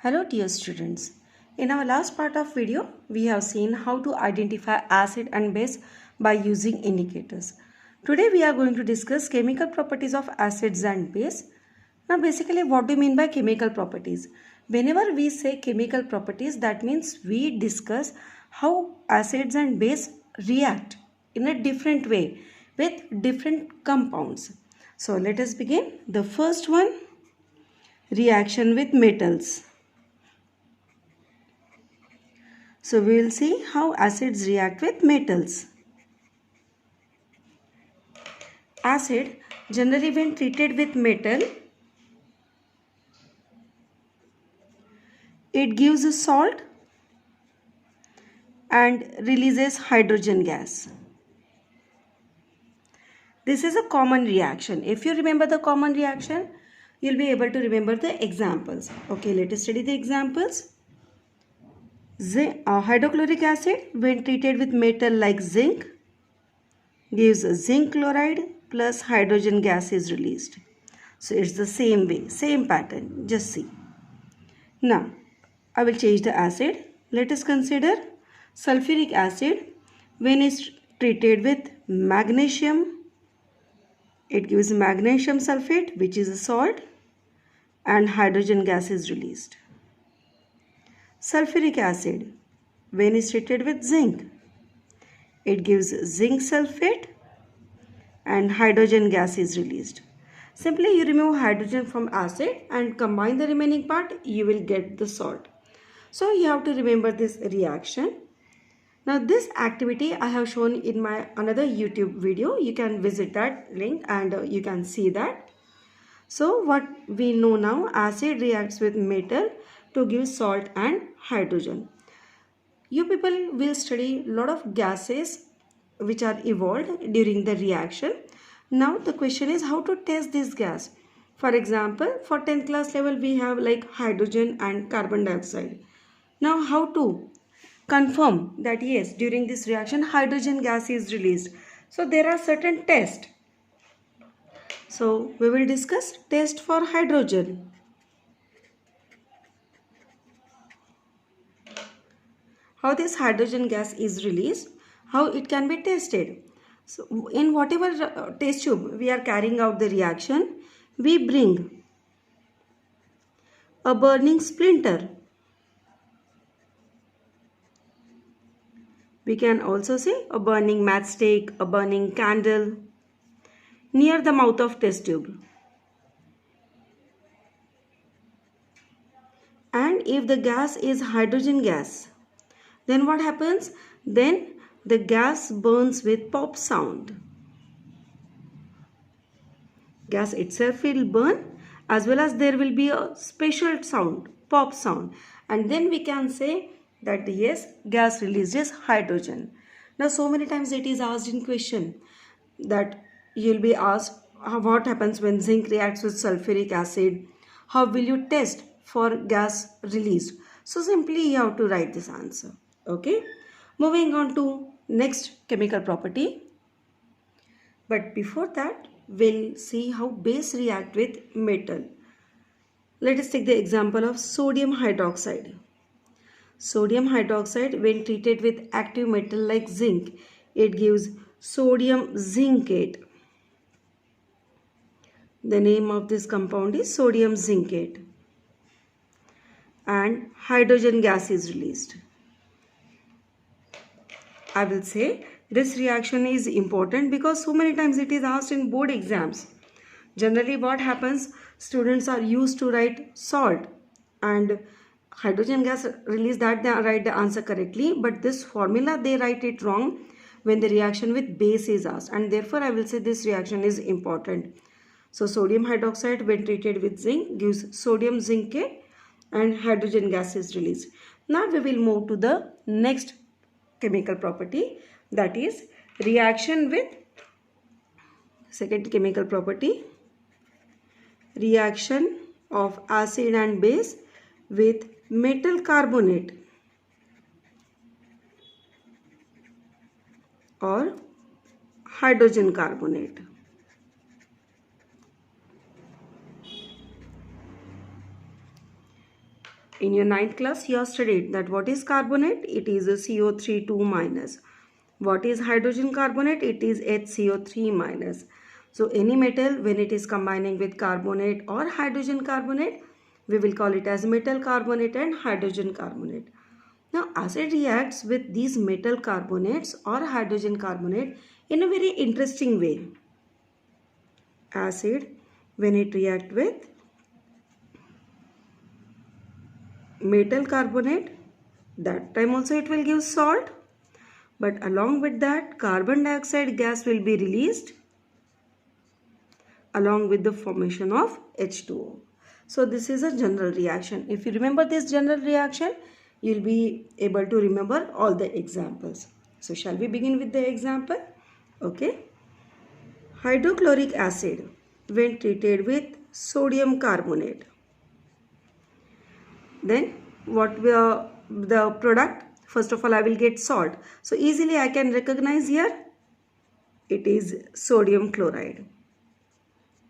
Hello dear students. In our last part of video, we have seen how to identify acid and base by using indicators. Today we are going to discuss chemical properties of acids and base. Now basically what do you mean by chemical properties? Whenever we say chemical properties, that means we discuss how acids and base react in a different way with different compounds. So let us begin. The first one, reaction with metals. So we will see how acids react with metals. Acid, generally when treated with metal, it gives a salt and releases hydrogen gas. This is a common reaction. If you remember the common reaction, you'll be able to remember the examples. Okay, let us study the examples. Hydrochloric acid, when treated with metal like zinc, gives zinc chloride plus hydrogen gas is released. So it's the same way, same pattern. Just see. Now, I will change the acid. Let us consider sulfuric acid. When it's treated with magnesium, it gives magnesium sulfate, which is a salt, and hydrogen gas is released. Sulfuric acid, when it's treated with zinc, it gives zinc sulfate and hydrogen gas is released. Simply you remove hydrogen from acid and combine the remaining part, you will get the salt. So you have to remember this reaction. Now this activity I have shown in my another YouTube video. You can visit that link and you can see that. So what we know now, acid reacts with metal to give salt and hydrogen. You people will study a lot of gases which are evolved during the reaction. Now the question is how to test this gas. For example, for 10th class level we have like hydrogen and carbon dioxide. Now how to confirm that yes, during this reaction hydrogen gas is released. So there are certain tests. So we will discuss test for hydrogen. How this hydrogen gas is released, how it can be tested. So in whatever test tube we are carrying out the reaction, we bring a burning splinter. We can also say a burning matchstick, a burning candle near the mouth of test tube. And if the gas is hydrogen gas, then what happens? Then the gas burns with pop sound. Gas itself will burn as well as there will be a special sound, pop sound. And then we can say that yes, gas releases hydrogen. Now so many times it is asked in question that you'll be asked what happens when zinc reacts with sulfuric acid. How will you test for gas released? So simply you have to write this answer. Okay, moving on to next chemical property. But before that, we'll see how base react with metal. Let us take the example of sodium hydroxide. Sodium hydroxide, when treated with active metal like zinc, it gives sodium zincate. The name of this compound is sodium zincate. And hydrogen gas is released. I will say this reaction is important because so many times it is asked in board exams. Generally what happens, students are used to write salt and hydrogen gas release, that they write the answer correctly, but this formula they write it wrong when the reaction with base is asked, and therefore I will say this reaction is important. So sodium hydroxide when treated with zinc gives sodium zincate and hydrogen gas is released. Now we will move to the next chemical property, that is reaction with second chemical property, reaction of acid and base with metal carbonate or hydrogen carbonate. In your 9th class, you have studied that what is carbonate? It is a CO3 2 minus. What is hydrogen carbonate? It is HCO3 minus. So any metal, when it is combining with carbonate or hydrogen carbonate, we will call it as metal carbonate and hydrogen carbonate. Now acid reacts with these metal carbonates or hydrogen carbonate in a very interesting way. Acid, when it reacts with metal carbonate, that time also it will give salt, but along with that carbon dioxide gas will be released along with the formation of H2O. So this is a general reaction. If you remember this general reaction, you will be able to remember all the examples. So shall we begin with the example? Okay. Hydrochloric acid when treated with sodium carbonate. Then what will the product? First of all, I will get salt. So easily I can recognize here it is sodium chloride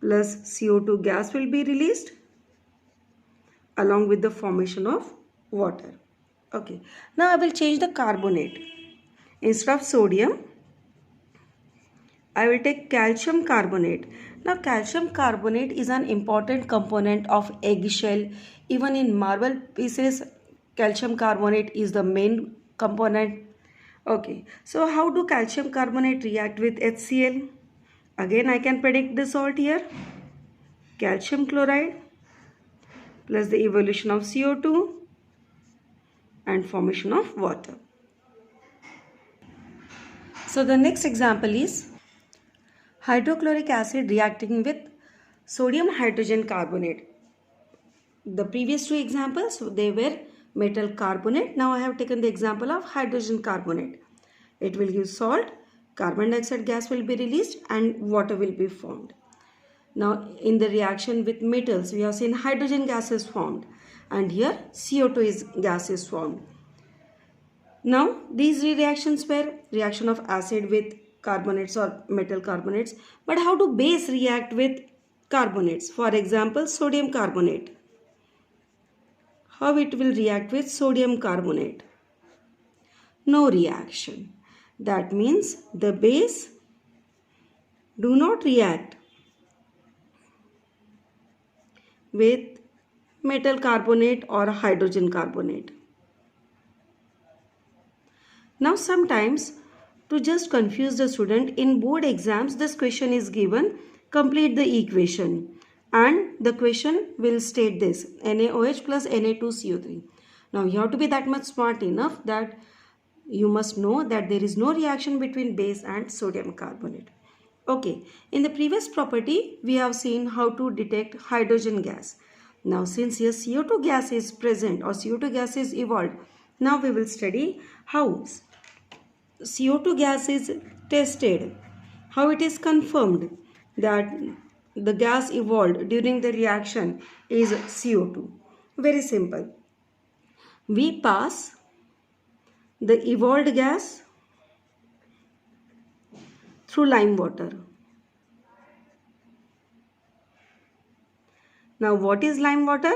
plus CO2 gas will be released along with the formation of water. Okay. Now I will change the carbonate. Instead of sodium, I will take calcium carbonate. Now calcium carbonate is an important component of eggshell. Even in marble pieces, calcium carbonate is the main component. Okay, so how do calcium carbonate react with HCl? Again, I can predict the salt here. Calcium chloride plus the evolution of CO2 and formation of water. So the next example is hydrochloric acid reacting with sodium hydrogen carbonate. The previous two examples, they were metal carbonate. Now I have taken the example of hydrogen carbonate. It will give salt, carbon dioxide gas will be released and water will be formed. Now in the reaction with metals, we have seen hydrogen gas is formed and here CO2 gas is formed. Now these reactions were reaction of acid with carbonates or metal carbonates. But how do base react with carbonates? For example, sodium carbonate. How it will react with sodium carbonate? No reaction. That means the base do not react with metal carbonate or hydrogen carbonate. Now sometimes, to just confuse the student, in board exams this question is given, complete the equation, and the question will state this, NaOH plus Na2CO3. Now you have to be that much smart enough that you must know that there is no reaction between base and sodium carbonate. Okay, in the previous property we have seen how to detect hydrogen gas. Now since here CO2 gas is present or CO2 gas is evolved, now we will study how CO2 gas is tested, how it is confirmed that the gas evolved during the reaction is CO2. Very simple. We pass the evolved gas through lime water. Now what is lime water?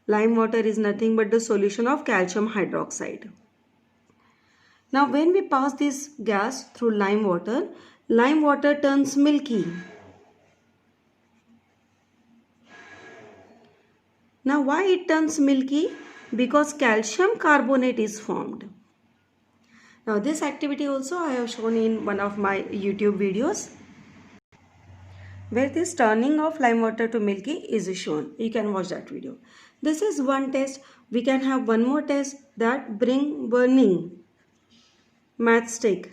Lime water is nothing but the solution of calcium hydroxide. Now when we pass this gas through lime water turns milky. Now why it turns milky? Because calcium carbonate is formed. Now this activity also I have shown in one of my YouTube videos, where this turning of lime water to milky is shown. You can watch that video. This is one test. We can have one more test, that bring burning matchstick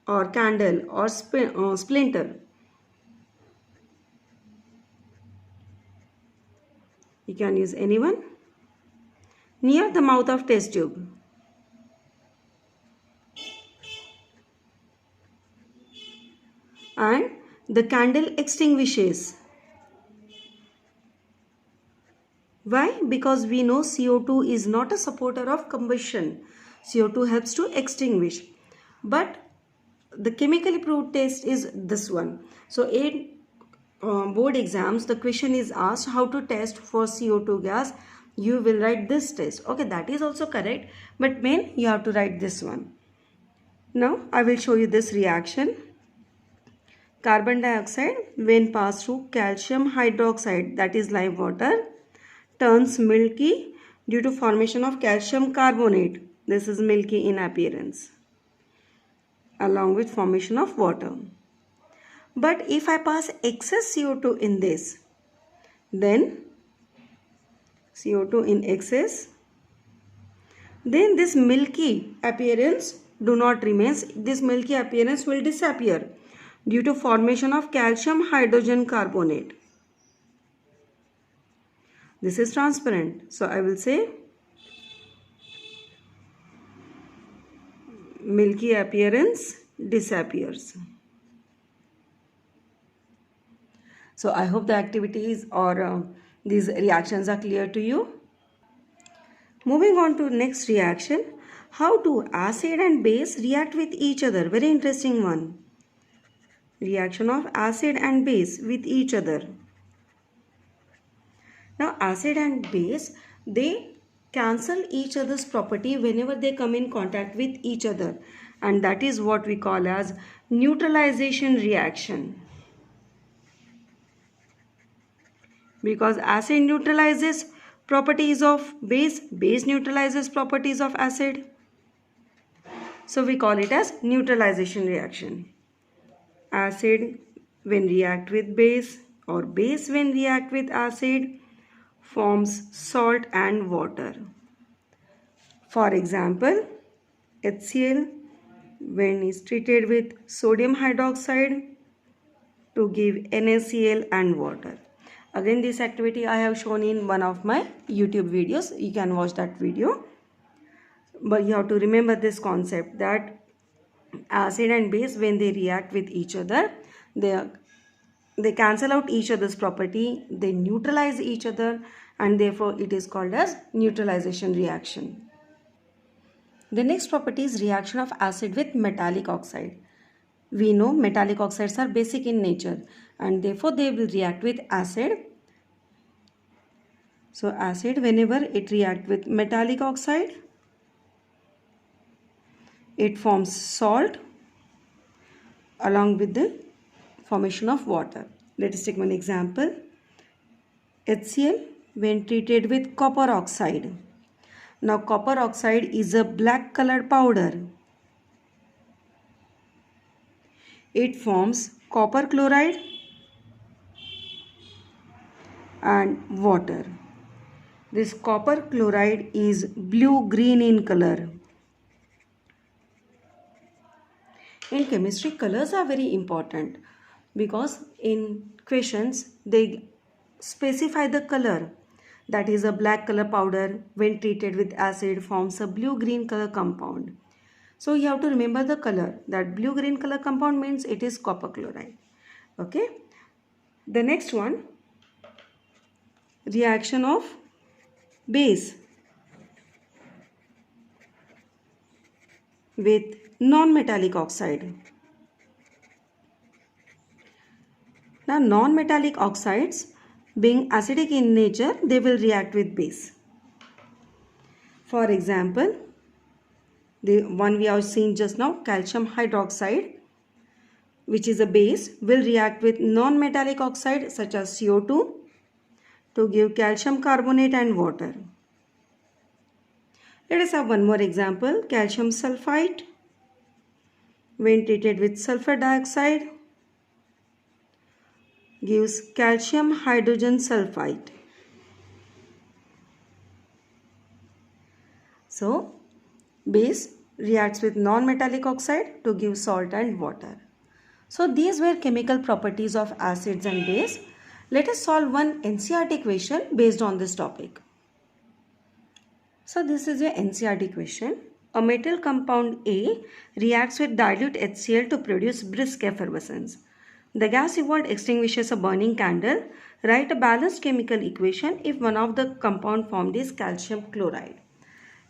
or candle or splinter. You can use anyone near the mouth of test tube. And the candle extinguishes. Why? Because we know CO2 is not a supporter of combustion. CO2 helps to extinguish. But the chemically proved test is this one. So in board exams, the question is asked how to test for CO2 gas you will write this test. Okay, that is also correct, but main you have to write this one. Now I will show you this reaction. Carbon dioxide, when passed through calcium hydroxide, that is lime water, turns milky due to formation of calcium carbonate. This is milky in appearance, along with formation of water. But if I pass excess CO2 in this, then CO2 in excess, then this milky appearance do not remain. This milky appearance will disappear due to formation of calcium hydrogen carbonate. This is transparent. So I will say milky appearance disappears. So I hope the activities or these reactions are clear to you. Moving on to next reaction. How do acid and base react with each other? Very interesting one. Reaction of acid and base with each other. Now acid and base, they cancel each other's property whenever they come in contact with each other, and that is what we call as neutralization reaction. Because acid neutralizes properties of base, base neutralizes properties of acid. So we call it as neutralization reaction. Acid when react with base or base when react with acid forms salt and water. For example, HCl when is treated with sodium hydroxide to give NaCl and water. Again, this activity I have shown in one of my YouTube videos. You can watch that video. But you have to remember this concept that acid and base, when they react with each other, they cancel out each other's property, they neutralize each other, and therefore it is called as neutralization reaction. The next property is reaction of acid with metallic oxide. We know metallic oxides are basic in nature and therefore they will react with acid. So acid, whenever it reacts with metallic oxide, it forms salt along with the formation of water. Let us take one example. HCl when treated with copper oxide. Now copper oxide is a black colored powder. It forms copper chloride and water. This copper chloride is blue-green in color. In chemistry, colors are very important because in questions they specify the color. That is, a black color powder when treated with acid forms a blue-green color compound. So you have to remember the color. That blue-green color compound means it is copper chloride. Okay. The next one, reaction of base with non-metallic oxide. Now non-metallic oxides, being acidic in nature, they will react with base. For example, the one we have seen just now, calcium hydroxide, which is a base, will react with non-metallic oxide such as CO2 to give calcium carbonate and water. Let us have one more example. Calcium sulfite when treated with sulfur dioxide gives calcium hydrogen sulfite. So base reacts with non-metallic oxide to give salt and water. So these were chemical properties of acids and base. Let us solve one NCERT question based on this topic. So this is a NCERT question. A metal compound A reacts with dilute HCl to produce brisk effervescence. The gas evolved extinguishes a burning candle. Write a balanced chemical equation if one of the compound formed is calcium chloride.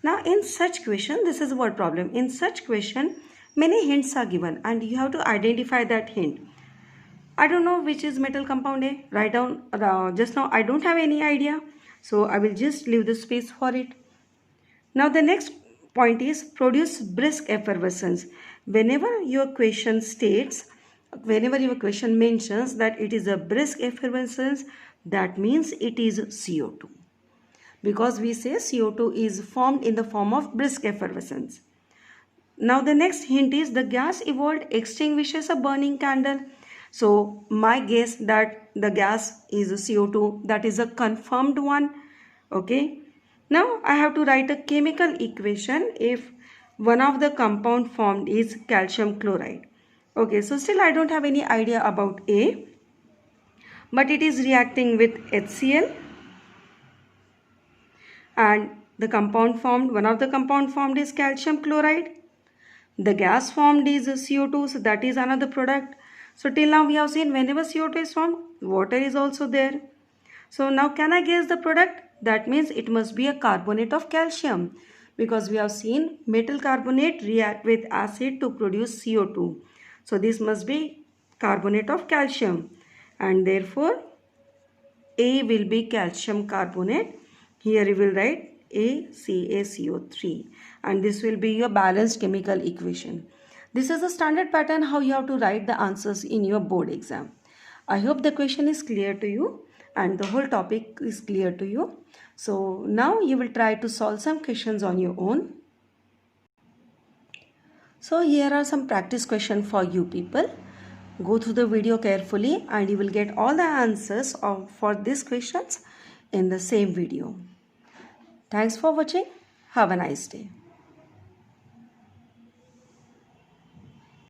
Now in such question, this is what problem. In such question, many hints are given and you have to identify that hint. I don't know which is metal compound A. Write down, just now I don't have any idea. So I will just leave the space for it. Now the next point is produce brisk effervescence. Whenever your question mentions that it is a brisk effervescence, that means it is CO2. Because we say CO2 is formed in the form of brisk effervescence. Now the next hint is the gas evolved extinguishes a burning candle. So my guess that the gas is CO2, that is a confirmed one. Okay. Now I have to write a chemical equation if one of the compound formed is calcium chloride. Okay, so still I don't have any idea about A, but it is reacting with HCl, and one of the compound formed is calcium chloride. The gas formed is CO2, so that is another product. So till now we have seen whenever CO2 is formed, water is also there. So now can I guess the product? That means it must be a carbonate of calcium, because we have seen metal carbonate react with acid to produce CO2. So this must be carbonate of calcium, and therefore A will be calcium carbonate. Here you will write ACaCO3, and this will be your balanced chemical equation. This is a standard pattern how you have to write the answers in your board exam. I hope the question is clear to you and the whole topic is clear to you. So now you will try to solve some questions on your own. So here are some practice questions for you people. Go through the video carefully and you will get all the answers for these questions in the same video. Thanks for watching. Have a nice day.